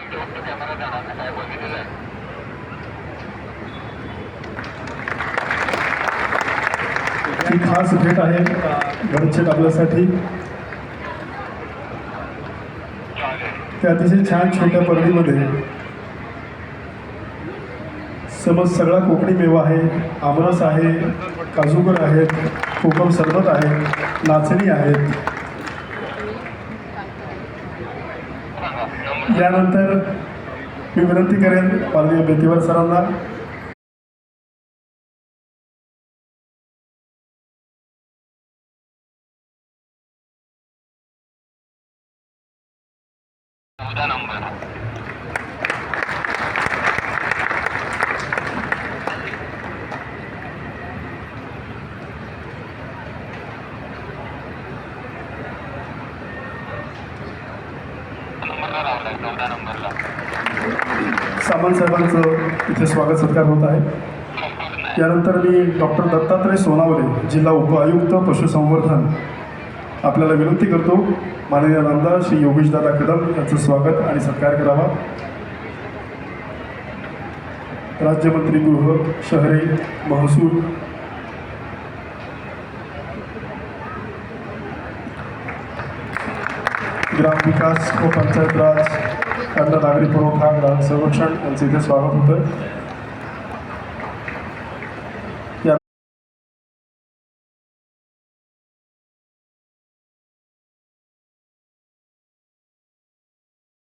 ही खास भेट आहे गणेश आपल्यासाठी। त्या अतिशय छान छोट्या परडीमध्ये समज सगळा कोकणी मेवा आहे, आमरस आहे, काजूगर आहेत, कोकम सरबत आहे, नाचणी आहेत। यानंतर मी विनंती करेन माननीय बेतीवर सरांना सामंत साहेबांचं इथे स्वागत सत्कार होत आहे। यानंतर मी डॉक्टर दत्तात्रय सोनावले जिल्हा उपआयुक्त पशुसंवर्धन आपल्याला विनंती करतो माननीय नामदार श्री योगेशदादा कदम यांचं स्वागत आणि सत्कार करावा। राज्यमंत्री गृह शहरे महसूल ग्रामविकास व पंचायत राज अन्न नागरी पुरवठा ग्राहक संरक्षण यांचे इथे स्वागत होतं।